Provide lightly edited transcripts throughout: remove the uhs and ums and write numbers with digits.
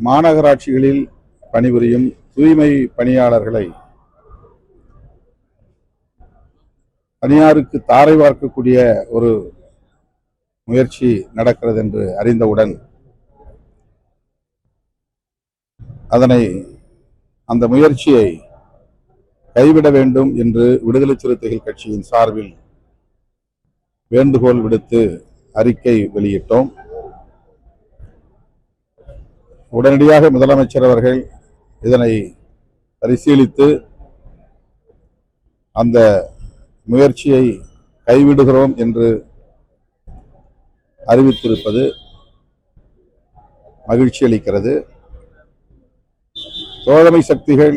மாநகராட்சிகளில் பணிபுரியும் தூய்மை பணியாளர்களை தனியாருக்கு தாரை பார்க்கக்கூடிய ஒரு முயற்சி நடக்கிறது என்று அறிந்தவுடன் அந்த முயற்சியை கைவிட வேண்டும் என்று விடுதலை சிறுத்தைகள் கட்சியின் சார்பில் வேண்டுகோள் விடுத்து அறிக்கை வெளியிட்டோம். உடனடியாக முதலமைச்சர் அவர்கள் இதனை பரிசீலித்து அந்த முயற்சியை கைவிடுகிறோம் என்று அறிவித்திருப்பது மகிழ்ச்சி அளிக்கிறது. தோழமை சக்திகள்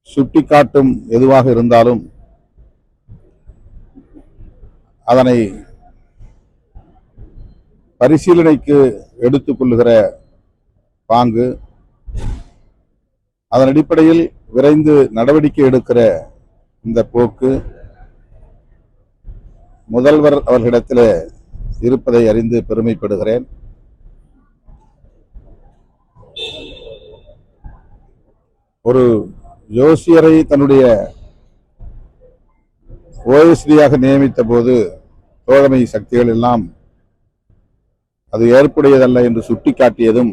சுட்டிக்காட்டும் எதுவாக இருந்தாலும் அதனை பரிசீலனைக்கு எடுத்துக் கொள்ளுகிற பாங்கு, அதன் அடிப்படையில் விரைந்து நடவடிக்கை எடுக்கிற இந்த போக்கு முதல்வர் அவர்களிடத்தில் இருப்பதை அறிந்து பெருமைப்படுகிறேன். ஒரு ஜோசியரை தன்னுடைய ஓஎஸ்டியாக நியமித்த போது தோழமை சக்திகள் எல்லாம் அது ஏற்புடையதல்ல என்று சுட்டிக்காட்டியதும்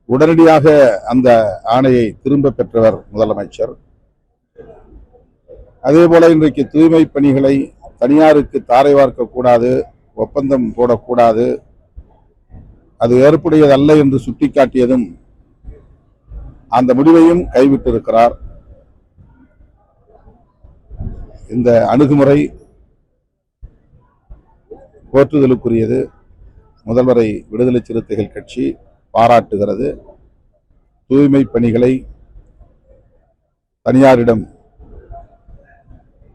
உடனடியாக அந்த ஆணையை திரும்ப பெற்றவர் முதலமைச்சர். அதேபோல இன்றைக்கு தூய்மை பணிகளை தனியாருக்கு தாரை வார்க்கக்கூடாது, ஒப்பந்தம் போடக்கூடாது, அது ஏற்புடையதல்ல என்று சுட்டிக்காட்டியதும் அந்த முடிவையும் கைவிட்டிருக்கிறார். இந்த அணுகுமுறை போற்றுதலுக்குரியது. முதல்வரை விடுதலை சிறுத்தைகள் கட்சி பாராட்டுகிறது. தூய்மை பணிகளை தனியாரிடம்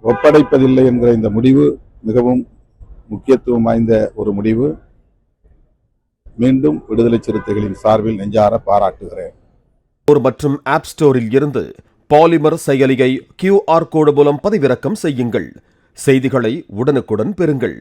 ஒப்படைப்பதில்லை என்கிற இந்த முடிவு மிகவும் முக்கியத்துவம் வாய்ந்த ஒரு முடிவு. மீண்டும் விடுதலை சிறுத்தைகளின் சார்பில் நெஞ்சார பாராட்டுகிறேன். மற்றும் ஆப் ஸ்டோரில் இருந்து பாலிமர் செயலியை QR கோடு மூலம் பதிவிறக்கம் செய்யுங்கள். செய்திகளை உடனுக்குடன் பெறுங்கள்.